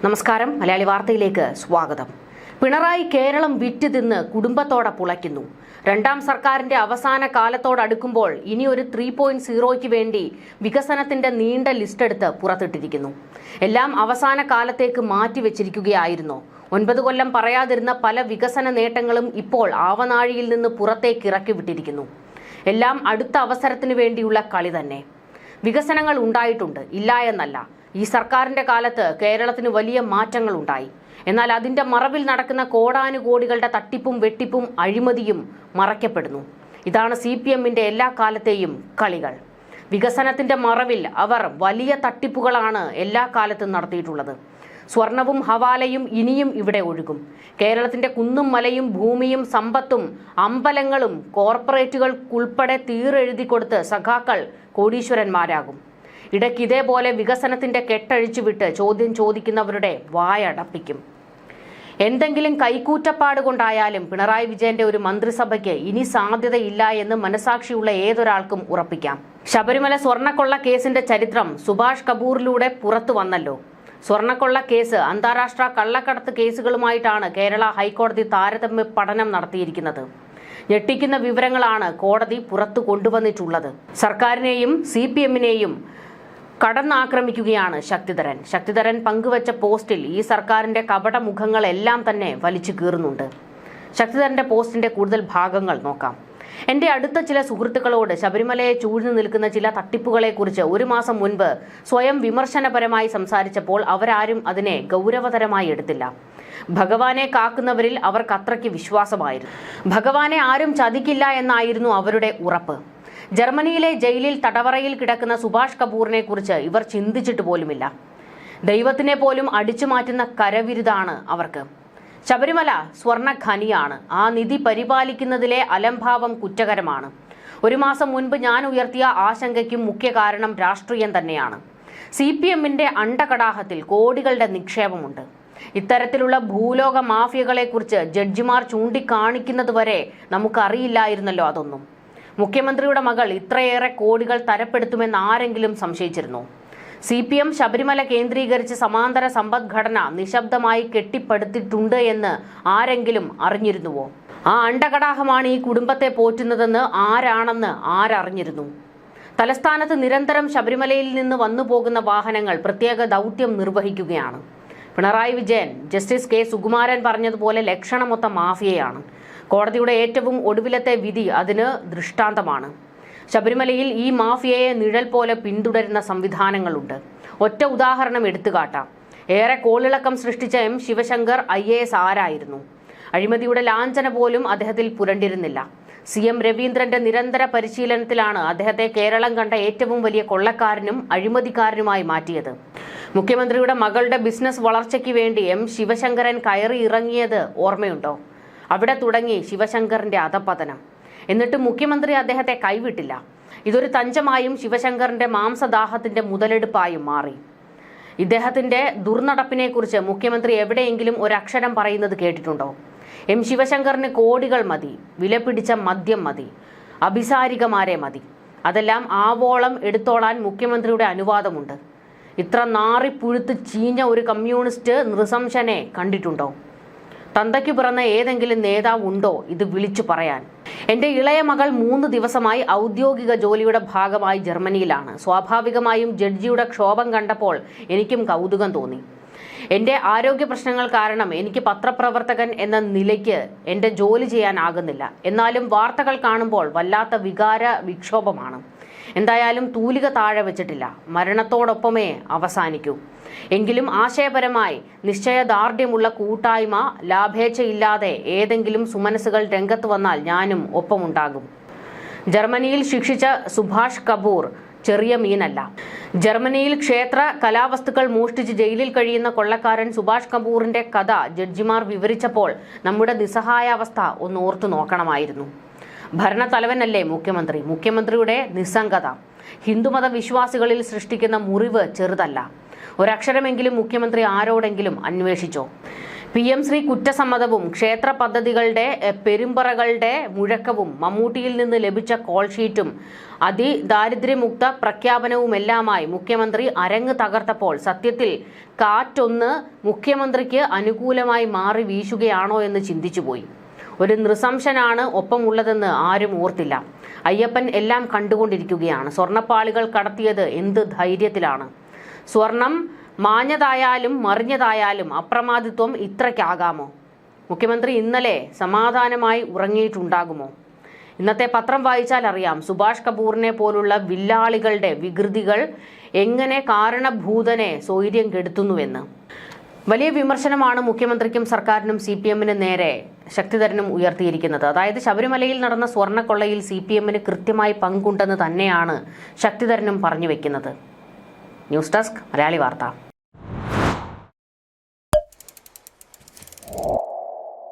നമസ്കാരം, മലയാളി വാർത്തയിലേക്ക് സ്വാഗതം. പിണറായി കേരളം വിറ്റ് തിന്ന് കുടുംബത്തോടെ പുളയ്ക്കുന്നു. രണ്ടാം സർക്കാരിന്റെ അവസാന കാലത്തോടടുക്കുമ്പോൾ ഇനി ഒരു 3.0യ്ക്ക് വേണ്ടി വികസനത്തിന്റെ നീണ്ട ലിസ്റ്റ് എടുത്ത് പുറത്തിട്ടിരിക്കുന്നു. എല്ലാം അവസാന കാലത്തേക്ക് മാറ്റിവെച്ചിരിക്കുകയായിരുന്നു. 9 കൊല്ലം പറയാതിരുന്ന പല വികസന നേട്ടങ്ങളും ഇപ്പോൾ ആവനാഴിയിൽ നിന്ന് പുറത്തേക്ക് ഇറക്കി വിട്ടിരിക്കുന്നു. എല്ലാം അടുത്ത അവസരത്തിനു വേണ്ടിയുള്ള കളി തന്നെ. വികസനങ്ങൾ ഉണ്ടായിട്ടുണ്ട്, ഇല്ല എന്നല്ല. ഈ സർക്കാരിന്റെ കാലത്ത് കേരളത്തിന് വലിയ മാറ്റങ്ങൾ ഉണ്ടായി. എന്നാൽ അതിന്റെ മറവിൽ നടക്കുന്ന കോടാനുകോടികളുടെ തട്ടിപ്പും വെട്ടിപ്പും അഴിമതിയും മറയ്ക്കപ്പെടുന്നു. ഇതാണ് CPMന്റെ എല്ലാ കാലത്തെയും കളികൾ. വികസനത്തിന്റെ മറവിൽ അവർ വലിയ തട്ടിപ്പുകളാണ് എല്ലാ കാലത്തും നടത്തിയിട്ടുള്ളത്. സ്വർണവും ഹവാലയും ഇനിയും ഇവിടെ ഒഴുകും. കേരളത്തിന്റെ കുന്നും മലയും ഭൂമിയും സമ്പത്തും അമ്പലങ്ങളും കോർപ്പറേറ്റുകൾക്കുൾപ്പെടെ തീരെഴുതി കൊടുത്ത് സഖാക്കൾ കോടീശ്വരന്മാരാകും. ഇടയ്ക്ക് ഇതേപോലെ വികസനത്തിന്റെ കെട്ടഴിച്ചുവിട്ട് ചോദ്യം ചോദിക്കുന്നവരുടെ വായടപ്പിക്കും. എന്തെങ്കിലും കൈക്കൂറ്റപ്പാട് കൊണ്ടായാലും പിണറായി വിജയന്റെ ഒരു മന്ത്രിസഭയ്ക്ക് ഇനി സാധ്യതയില്ല എന്ന് മനസാക്ഷിയുള്ള ഏതൊരാൾക്കും ഉറപ്പിക്കാം. ശബരിമല സ്വർണ്ണക്കൊള്ള കേസിന്റെ ചരിത്രം സുഭാഷ് കപൂറിലൂടെ പുറത്തു വന്നല്ലോ. സ്വർണ്ണക്കൊള്ള കേസ് അന്താരാഷ്ട്ര കള്ളക്കടത്ത് കേസുകളുമായിട്ടാണ് കേരള ഹൈക്കോടതി താരതമ്യ പഠനം നടത്തിയിരിക്കുന്നത്. ഞെട്ടിക്കുന്ന വിവരങ്ങളാണ് കോടതി പുറത്തു കൊണ്ടുവന്നിട്ടുള്ളത്. സർക്കാരിനെയും CPMനെയും കടന്നാക്രമിക്കുകയാണ് ശക്തിധരൻ പങ്കുവച്ച പോസ്റ്റിൽ ഈ സർക്കാരിന്റെ കപട മുഖങ്ങളെല്ലാം തന്നെ വലിച്ചു കീറുന്നുണ്ട്. ശക്തിധരന്റെ പോസ്റ്റിന്റെ കൂടുതൽ ഭാഗങ്ങൾ നോക്കാം. എന്റെ അടുത്ത ചില സുഹൃത്തുക്കളോട് ശബരിമലയെ ചൂഴ്ന്നു നിൽക്കുന്ന ചില തട്ടിപ്പുകളെക്കുറിച്ച് 1 മാസം മുൻപ് സ്വയം വിമർശനപരമായി സംസാരിച്ചപ്പോൾ അവരാരും അതിനെ ഗൗരവതരമായി എടുത്തില്ല. ഭഗവാനെ കാക്കുന്നവരിൽ അവർക്ക് അത്രയ്ക്ക് വിശ്വാസമായിരുന്നു. ഭഗവാനെ ആരും ചതിക്കില്ല എന്നായിരുന്നു അവരുടെ ഉറപ്പ്. ജർമ്മനിയിലെ ജയിലിൽ തടവറയിൽ കിടക്കുന്ന സുഭാഷ് കപൂറിനെ കുറിച്ച് ഇവർ ചിന്തിച്ചിട്ട് പോലുമില്ല. ദൈവത്തിനെ പോലും അടിച്ചു മാറ്റുന്ന കരവിരുതാണ് അവർക്ക്. ശബരിമല സ്വർണ്ണ ഖനിയാണ്. ആ നിധി പരിപാലിക്കുന്നതിലെ അലംഭാവം കുറ്റകരമാണ്. 1 മാസം മുൻപ് ഞാൻ ഉയർത്തിയ ആശങ്കയ്ക്കും മുഖ്യ കാരണം രാഷ്ട്രീയം തന്നെയാണ്. CPMന്റെ അണ്ടകടാഹത്തിൽ കോടികളുടെ നിക്ഷേപമുണ്ട്. ഇത്തരത്തിലുള്ള ഭൂലോക മാഫിയകളെക്കുറിച്ച് ജഡ്ജിമാർ ചൂണ്ടിക്കാണിക്കുന്നതുവരെ നമുക്കറിയില്ലായിരുന്നല്ലോ അതൊന്നും. മുഖ്യമന്ത്രിയുടെ മകൾ ഇത്രയേറെ കോടികൾ തരപ്പെടുത്തുമെന്ന് ആരെങ്കിലും സംശയിച്ചിരുന്നോ? CPM ശബരിമല കേന്ദ്രീകരിച്ച് സമാന്തര സമ്പദ്ഘടന നിശബ്ദമായി കെട്ടിപ്പടുത്തിട്ടുണ്ട് എന്ന് ആരെങ്കിലും അറിഞ്ഞിരുന്നുവോ? ആ അണ്ടകടാഹമാണ് ഈ കുടുംബത്തെ പോറ്റുന്നതെന്ന് ആരാണെന്ന് ആരറിഞ്ഞിരുന്നു? തലസ്ഥാനത്ത് നിരന്തരം ശബരിമലയിൽ നിന്ന് വന്നു പോകുന്ന വാഹനങ്ങൾ പ്രത്യേക ദൗത്യം നിർവഹിക്കുകയാണ്. Pinarayi Vijayan, justice K. സുകുമാരൻ പറഞ്ഞതുപോലെ ലക്ഷണമൊത്ത മാഫിയയാണ്. കോടതിയുടെ ഏറ്റവും ഒടുവിലത്തെ വിധി അതിന് ദൃഷ്ടാന്തമാണ്. ശബരിമലയിൽ ഈ മാഫിയയെ നിഴൽ പോലെ പിന്തുടരുന്ന സംവിധാനങ്ങളുണ്ട്. ഒറ്റ ഉദാഹരണം എടുത്തുകാട്ടാം. ഏറെ കോളിളക്കം സൃഷ്ടിച്ച M. ശിവശങ്കർ IAS ആരായിരുന്നു? അഴിമതിയുടെ ലാഞ്ചന പോലും അദ്ദേഹത്തിൽ പുരണ്ടിരുന്നില്ല. CM രവീന്ദ്രന്റെ നിരന്തര പരിശീലനത്തിലാണ് അദ്ദേഹത്തെ കേരളം കണ്ട ഏറ്റവും വലിയ കൊള്ളക്കാരനും അഴിമതിക്കാരനുമായി മാറ്റിയത്. മുഖ്യമന്ത്രിയുടെ മകളുടെ ബിസിനസ് വളർച്ചയ്ക്ക് വേണ്ടി M. ശിവശങ്കരൻ കയറി ഇറങ്ങിയത് ഓർമ്മയുണ്ടോ? അവിടെ തുടങ്ങി ശിവശങ്കറിന്റെ അധപതനം. എന്നിട്ട് മുഖ്യമന്ത്രി അദ്ദേഹത്തെ കൈവിട്ടില്ല. ഇതൊരു തഞ്ചമായും ശിവശങ്കറിന്റെ മാംസദാഹത്തിന്റെ മുതലെടുപ്പായും മാറി. ഇദ്ദേഹത്തിന്റെ ദുർനടപ്പിനെക്കുറിച്ച് മുഖ്യമന്ത്രി എവിടെയെങ്കിലും ഒരക്ഷരം പറയുന്നത് കേട്ടിട്ടുണ്ടോ? M. ശിവശങ്കറിന് കോടികൾ മതി, വിലപിടിച്ച മദ്യം മതി, അഭിസാരികമാരെ മതി. അതെല്ലാം ആവോളം എടുത്തോളാൻ മുഖ്യമന്ത്രിയുടെ അനുവാദമുണ്ട്. ഇത്ര നാറിപ്പുഴുത്ത് ചീഞ്ഞ ഒരു കമ്മ്യൂണിസ്റ്റ് നൃശംസനെ കണ്ടിട്ടുണ്ടോ? തന്തയ്ക്ക് പിറന്ന ഏതെങ്കിലും നേതാവ് ഉണ്ടോ ഇത് വിളിച്ചു പറയാൻ? എന്റെ ഇളയ മകൾ 3 ദിവസമായി ഔദ്യോഗിക ജോലിയുടെ ഭാഗമായി ജർമ്മനിയിലാണ്. സ്വാഭാവികമായും ജഡ്ജിയുടെ ക്ഷോഭം കണ്ടപ്പോൾ എനിക്കും കൗതുകം തോന്നി. എന്റെ ആരോഗ്യ പ്രശ്നങ്ങൾ കാരണം എനിക്ക് പത്രപ്രവർത്തകൻ എന്ന നിലയ്ക്ക് എന്റെ ജോലി ചെയ്യാനാകുന്നില്ല. എന്നാലും വാർത്തകൾ കാണുമ്പോൾ വല്ലാത്ത വികാര വിക്ഷോഭമാണ്. എന്തായാലും തൂലിക താഴെ വെച്ചിട്ടില്ല. മരണത്തോടൊപ്പമേ അവസാനിക്കൂ. എങ്കിലും ആശയപരമായി നിശ്ചയദാർഢ്യമുള്ള കൂട്ടായ്മ, ലാഭേച്ഛയില്ലാതെ ഏതെങ്കിലും സുമനസുകൾ രംഗത്ത് വന്നാൽ ഞാനും ഒപ്പമുണ്ടാകും. ജർമ്മനിയിൽ ശിക്ഷിച്ച സുഭാഷ് കപൂർ ചെറിയ മീനല്ല. ജർമ്മനിയിൽ ക്ഷേത്ര കലാവസ്തുക്കൾ മോഷ്ടിച്ച് ജയിലിൽ കഴിയുന്ന കൊള്ളക്കാരൻ സുഭാഷ് കപൂറിന്റെ കഥ ജഡ്ജിമാർ വിവരിച്ചപ്പോൾ നമ്മുടെ നിസ്സഹായാവസ്ഥ ഒന്ന് ഓർത്തു നോക്കണമായിരുന്നു. ഭരണത്തലവനല്ലേ മുഖ്യമന്ത്രി? മുഖ്യമന്ത്രിയുടെ നിസ്സംഗത ഹിന്ദുമത വിശ്വാസികളിൽ സൃഷ്ടിക്കുന്ന മുറിവ് ചെറുതല്ല. ഒരക്ഷരമെങ്കിലും മുഖ്യമന്ത്രി ആരോടെങ്കിലും അന്വേഷിച്ചോ? PM ശ്രീ കുറ്റസമ്മതവും ക്ഷേത്ര പദ്ധതികളുടെ പെരുമ്പറകളുടെ മുഴക്കവും മമ്മൂട്ടിയിൽ നിന്ന് ലഭിച്ച കോൾ ഷീറ്റും അതിദാരിദ്ര്യമുക്ത പ്രഖ്യാപനവുമെല്ലാമായി മുഖ്യമന്ത്രി അരങ്ങ് തകർത്തപ്പോൾ സത്യത്തിൽ കാറ്റൊന്ന് മുഖ്യമന്ത്രിക്ക് അനുകൂലമായി മാറി വീശുകയാണോ എന്ന് ചിന്തിച്ചുപോയി. ഒരു നൃശംസനാണ് ഒപ്പമുള്ളതെന്ന് ആരും ഓർത്തില്ല. അയ്യപ്പൻ എല്ലാം കണ്ടുകൊണ്ടിരിക്കുകയാണ്. സ്വർണ്ണപ്പാളികൾ കടത്തിയത് എന്ത് ധൈര്യത്തിലാണ്. സ്വർണം മാഞ്ഞതായാലും മറിഞ്ഞതായാലും അപ്രമാദിത്വം ഇത്രയ്ക്കാകാമോ? മുഖ്യമന്ത്രി ഇന്നലെ സമാധാനമായി ഉറങ്ങിയിട്ടുണ്ടാകുമോ? ഇന്നത്തെ പത്രം വായിച്ചാൽ അറിയാം സുഭാഷ് കപൂറിനെ പോലുള്ള വില്ലാളികളുടെ വികൃതികൾ എങ്ങനെ കാരണഭൂതനെ സ്വൈര്യം കെടുത്തുന്നുവെന്ന്. വലിയ വിമർശനമാണ് മുഖ്യമന്ത്രിക്കും സർക്കാരിനും CPM-ന് നേരെ ശക്തിധരനും ഉയർത്തിയിരിക്കുന്നത്. അതായത് ശബരിമലയിൽ നടന്ന സ്വർണ്ണക്കൊള്ളയിൽ CPM-ന് കൃത്യമായി പങ്കുണ്ടെന്ന് തന്നെയാണ് ശക്തിധരനും പറഞ്ഞു വെക്കുന്നത്. ന്യൂസ് ഡെസ്ക് മലയാളി വാർത്ത.